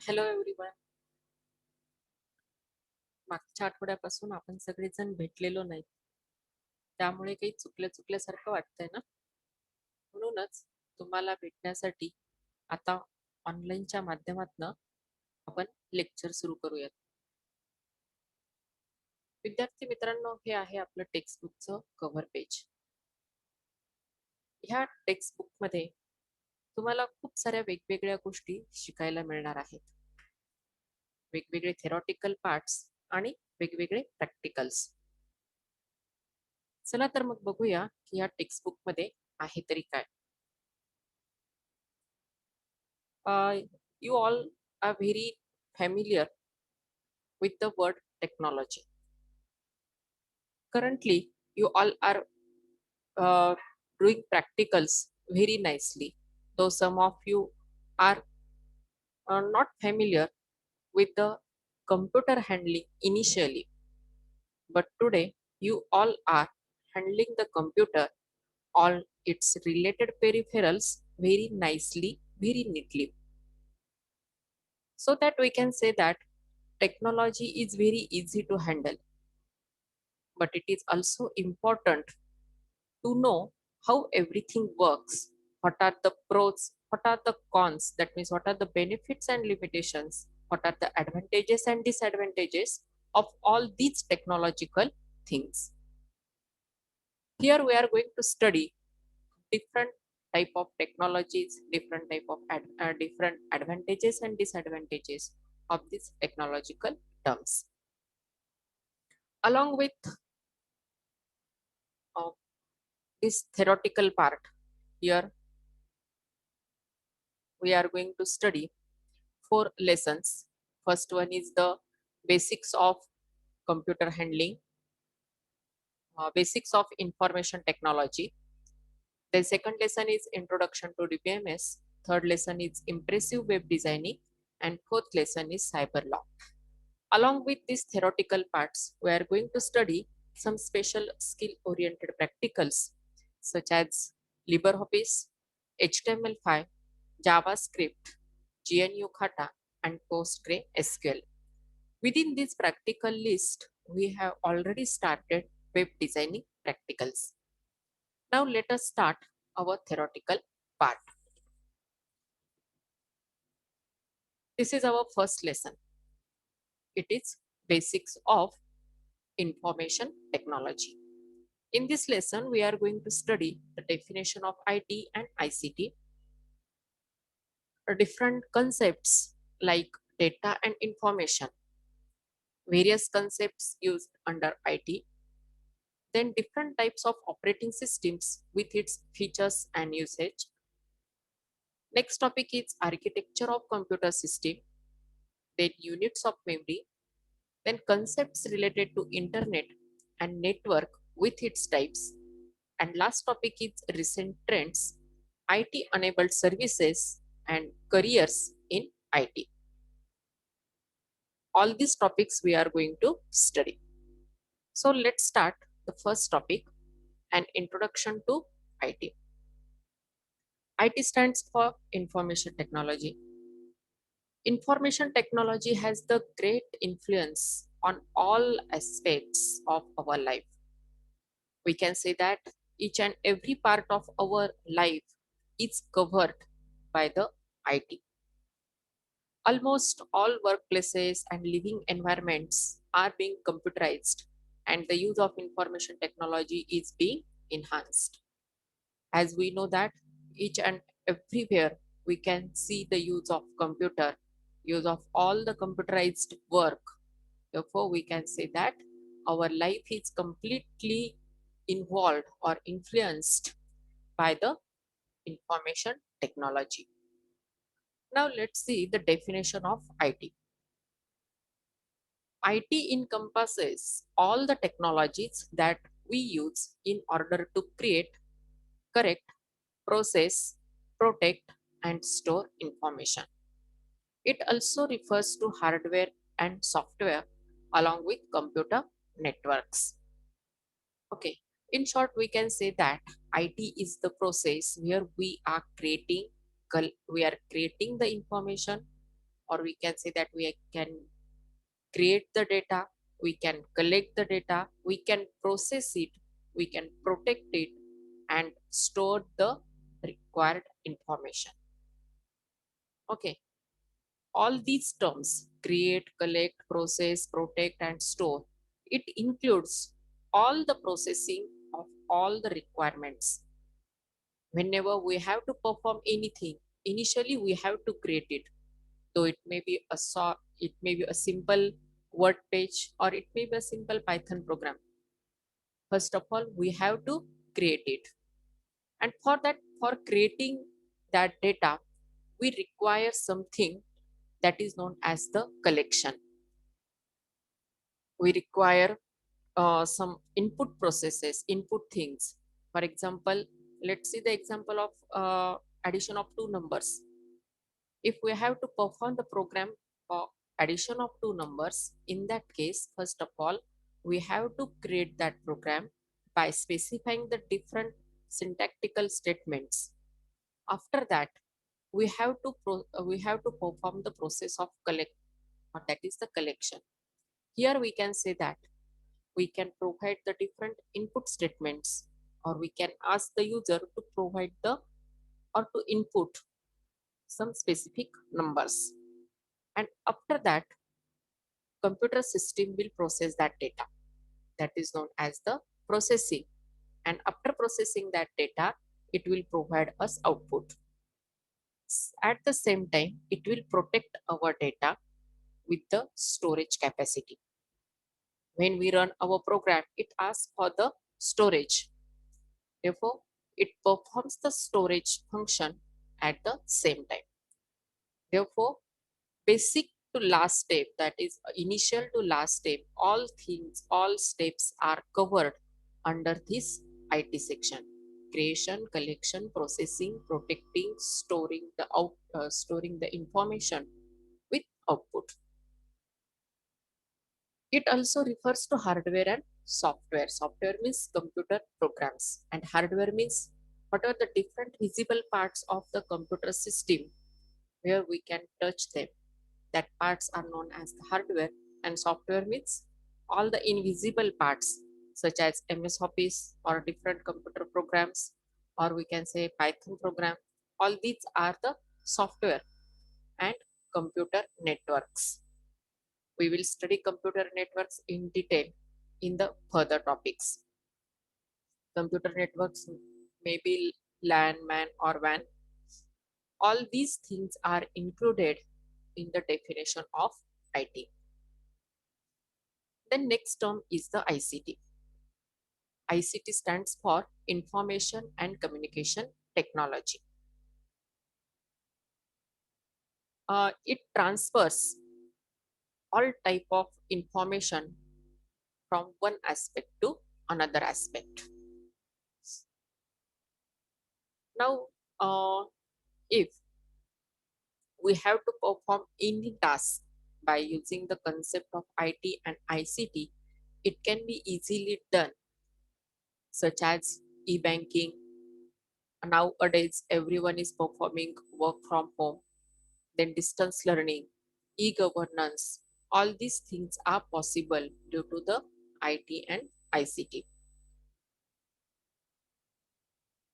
Hello everyone. मागच्या आठवड्यापासून आपण सगळेजण भेटलेलो नाही, त्यामुळे काही चुकल्यासारखं वाटतंय ना. म्हणूनच तुम्हाला भेटण्यासाठी आता ऑनलाईनच्या माध्यमातनं आपण लेक्चर सुरू करूयात. विद्यार्थी मित्रांनो, हे आहे आपलं टेक्स्टबुकचं कव्हर पेज. ह्या टेक्स्टबुकमध्ये तुम्हाला खूप साऱ्या वेगवेगळ्या गोष्टी शिकायला मिळणार आहेत. वेगवेगळे थेरॉटिकल पार्ट्स आणि वेगवेगळे प्रॅक्टिकल्स. चला तर मग बघूया की या टेक्स्टबुकमध्ये आहे तरी काय. You all are very familiar with the word technology. Currently, you all are doing practicals very nicely, though some of you are not familiar with the computer handling initially. But today, you all are handling the computer, all its related peripherals very nicely, very neatly. So that we can say that technology is very easy to handle, but it is also important to know how everything works. What are the pros? What are the cons? That means, what are the benefits and limitations? What are the advantages and disadvantages of all these technological things? Here we are going to study different type of technologies, different advantages and disadvantages of these technological terms. Along with uh, this theoretical part, here we are going to study 4 lessons. First one is the basics of computer handling, basics of information technology. The second lesson is introduction to DBMS. Third lesson is impressive web designing, and fourth lesson is cyber law. Along with these theoretical parts, we are going to study some special skill oriented practicals such as LibreOffice, HTML5, JavaScript, GNU Khata, and PostgreSQL. Within this practical list, we have already started web designing practicals. Now let us start our theoretical part. This is our first lesson. It is basics of information technology. In this lesson, we are going to study the definition of IT and ICT, different concepts like data and information, various concepts used under IT, then different types of operating systems with its features and usage. Next topic is architecture of computer system, then units of memory, then concepts related to internet and network with its types. And last topic is recent trends, IT enabled services and careers in IT. All these topics we are going to study. So let's start the first topic, an introduction to IT. IT stands for information technology. Information technology has the great influence on all aspects of our life. We can say that each and every part of our life is covered by the IT. Almost all workplaces and living environments are being computerized, and the use of information technology is being enhanced. As we know that each and everywhere we can see the use of computer, use of all the computerized work. Therefore, we can say that our life is completely involved or influenced by the information technology. Now let's see the definition of IT. IT encompasses all the technologies that we use in order to create, correct, process, protect, and store information. It also refers to hardware and software along with computer networks. Okay, in short, we can say that IT is the process where we are creating the information or we can say that we can create the data, we can collect the data, we can process it, we can protect it, and store the required information. Okay, all these terms create, collect, process, protect, and store. It includes all the processing of all the requirements. Whenever we have to perform anything, initially we have to create it. So it may be a simple word page or it may be a simple Python program. First of all, we have to create it. And for creating that data, we require something that is known as the collection. We require some input processes, input things. For example, let's see the example of addition of two numbers. If we have to perform the program for addition of two numbers, in that case, first of all, we have to create that program by specifying the different syntactical statements. After that, we have to perform the process of collect, or that is the collection. Here we can say that we can provide the different input statements, or we can ask the user to provide the or to input some specific numbers, and after that computer system will process that data. That is known as the processing, and after processing that data it will provide us output. At the same time it will protect our data with the storage capacity. When we run our program, it asks for the storage. Therefore, it performs the storage function at the same time. Therefore, basic to last step, that is initial to last step, all things, all steps are covered under this IT section. Creation, collection, processing, protecting, storing the information with output. It also refers to hardware and software. Software means computer programs, and hardware means what are the different visible parts of the computer system where we can touch them. That parts are known as the hardware, and software means all the invisible parts such as MS Office or different computer programs, or we can say Python program. All these are the software and computer networks. We will study computer networks in detail in the further topics. Computer networks may be LAN, MAN, or WAN. All these things are included in the definition of IT. The next term is the ICT. ICT stands for Information and Communication Technology. It transfers all type of information from one aspect to another aspect. Now, if we have to perform any task by using the concept of IT and ICT, it can be easily done, such as e-banking. Nowadays, everyone is performing work from home, then distance learning, e-governance. All these things are possible due to the IT and ICT.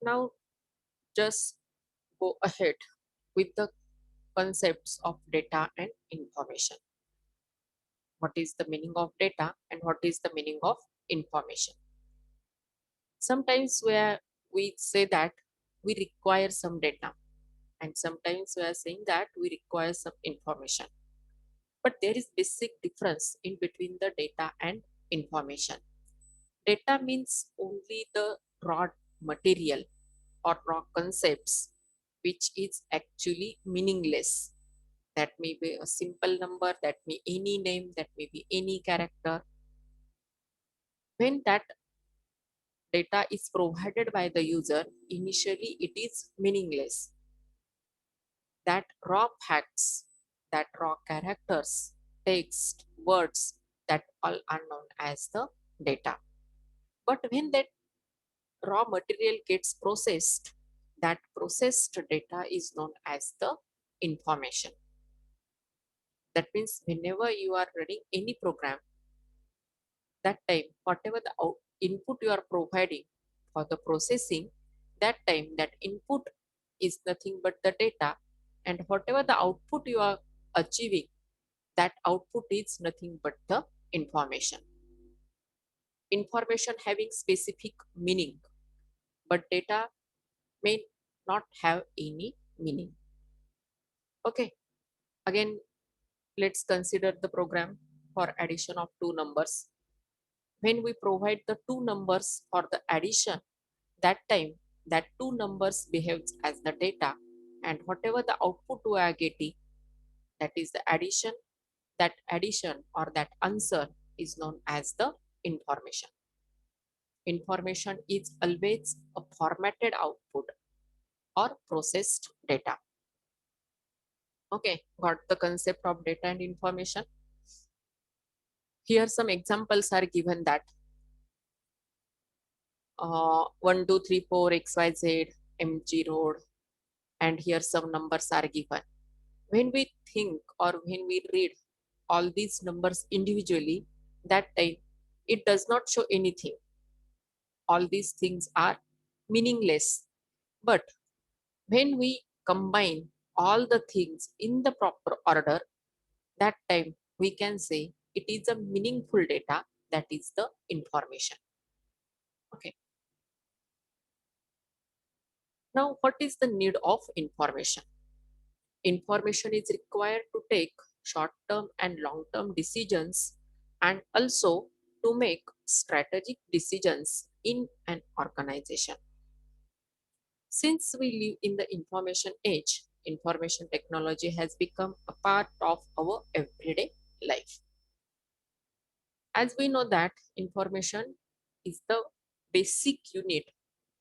Now, just go ahead with the concepts of data and information. What is the meaning of data and what is the meaning of information? Sometimes where we say that we require some data, and sometimes we are saying that we require some information. But there is basic difference in between the data and information. Data means only the raw material or raw concepts which is actually meaningless. That may be a simple number, that may be any name, that may be any character. When that data is provided by the user, initially it is meaningless. That raw facts, that raw characters, text, words, that all are known as the data. But when that raw material gets processed, that processed data is known as the information. That means whenever you are running any program, that time whatever the input you are providing for the processing, that time that input is nothing but the data, and whatever the output you are achieving, that output is nothing but the information. Information having specific meaning, but data may not have any meaning. Okay, again, let's consider the program for addition of two numbers. When we provide the two numbers for the addition, that time that two numbers behaves as the data, and whatever the output we are getting, that is the addition. That addition or that answer is known as the information. Information is always a formatted output or processed data. Okay, got the concept of data and information. Here some examples are given that 1 2 3 4 XYZ MG road, and here some numbers are given. When we think or when we read all these numbers individually, that time it does not show anything. All these things are meaningless. But when we combine all the things in the proper order, that time we can say it is a meaningful data, that is the information. Okay. Now, what is the need of information? Information is required to take short-term and long-term decisions, and also to make strategic decisions in an organization. Since we live in the information age, information technology has become a part of our everyday life. As we know that information is the basic unit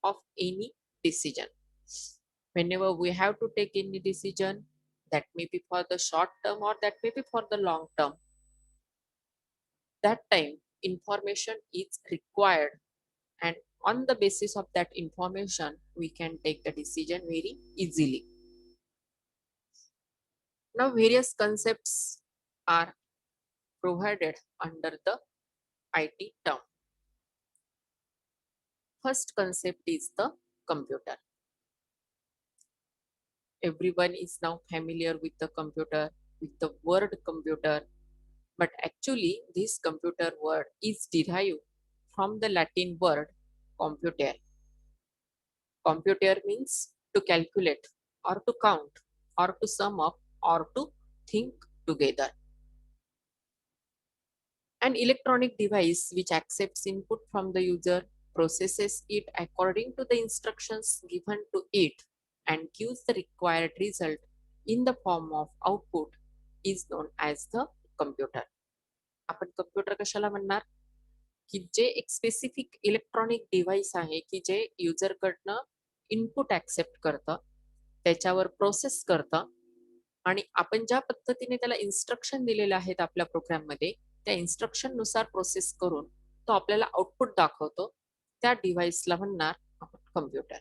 of any decision. Whenever we have to take any decision, that may be for the short term or that may be for the long term, that time information is required, and on the basis of that information we can take the decision very easily. Now various concepts are provided under the IT term. First concept is the computer. Everyone is now familiar with the computer, with the word computer, but actually this computer word is derived from the Latin word computere. Computere means to calculate or to count or to sum up or to think together. An electronic device which accepts input from the user, processes it according to the instructions given to it, and gives the required result in the form of output is known as the computer. आपण computer कशाला म्हणणार, की जे एक specific electronic device आहे की जे युजरकडनं input accept करतं, त्याच्यावर process करतं, आणि आपण ज्या पद्धतीने त्याला इन्स्ट्रक्शन दिलेले आहेत आपल्या प्रोग्राममध्ये, त्या इन्स्ट्रक्शन नुसार प्रोसेस करून तो आपल्याला आउटपुट दाखवतो, त्या डिव्हाइसला म्हणणार आपण computer.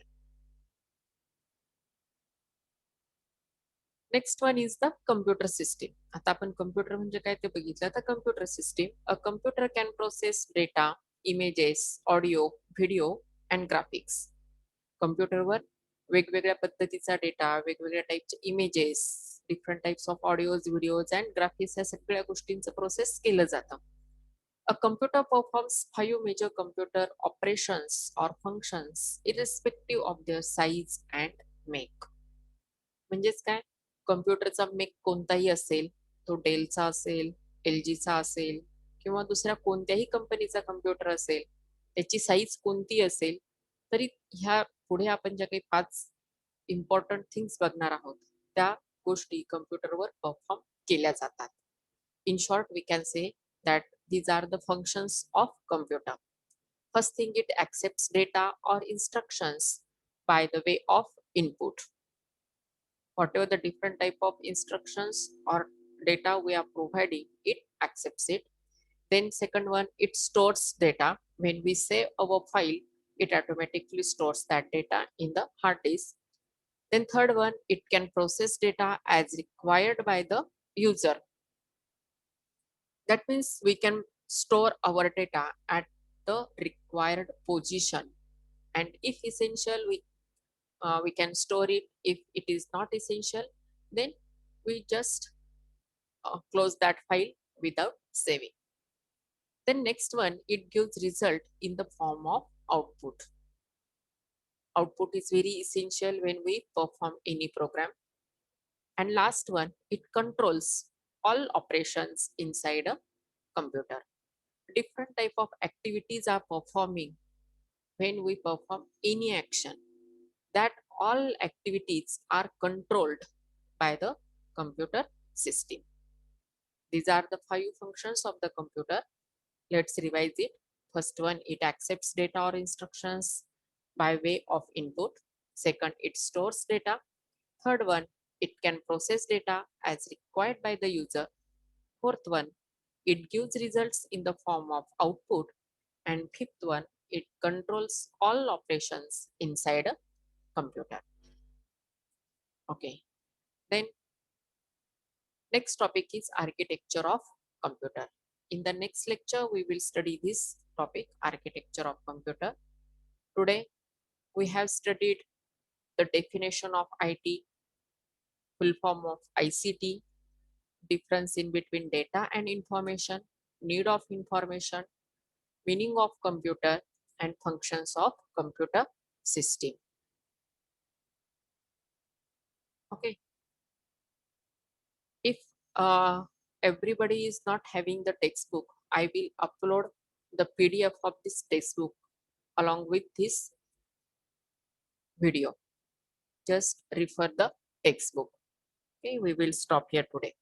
Next one is the computer system. आता आपण कम्प्युटर म्हणजे काय ते बघितलं. तर computer system, a computer can process data, images, audio, video and graphics. कम्प्युटरवर वेगवेगळ्या पद्धतीचा डेटा, वेगवेगळ्या टाईपचे images, different types of audios, videos and graphics या सगळ्या गोष्टींचं प्रोसेस केलं जातं. A computer performs 5 major computer operations or functions irrespective of their size and make. म्हणजेच काय, कम्प्युटरचा मेक कोणताही असेल, तो डेलचा असेल, LGचा असेल किंवा दुसऱ्या कोणत्याही कंपनीचा कम्प्युटर असेल, त्याची साईज कोणती असेल, तरी ह्या पुढे आपण ज्या काही 5 इम्पॉर्टंट थिंग्स बघणार आहोत, त्या गोष्टी कम्प्युटरवर परफॉर्म केल्या जातात. In short we can say that these are the functions of computer. First thing, it accepts data or instructions by the way of input. Whatever the different type of instructions or data we are providing, it accepts it. Then second one, it stores data. When we save our file, it automatically stores that data in the hard disk. Then third one, it can process data as required by the user. That means we can store our data at the required position, and if essential, we can store it. If it is not essential, then we just close that file without saving. Then next one, it gives result in the form of output. Output is very essential when we perform any program. And last one, it controls all operations inside a computer. Different type of activities are performing when we perform any action. That all activities are controlled by the computer system. These are the 5 functions of the computer. Let's revise it. First one, it accepts data or instructions by way of input. Second, it stores data. Third one, it can process data as required by the user. Fourth one, it gives results in the form of output. And fifth one, it controls all operations inside a computer. Okay. Then next topic is architecture of computer. In the next lecture, we will study this topic, architecture of computer. Today, we have studied the definition of IT, full form of ICT, difference in between data and information, need of information, meaning of computer, and functions of computer system. Okay. If everybody is not having the textbook, I will upload the PDF of this textbook along with this video. Just refer the textbook. Okay, we will stop here today.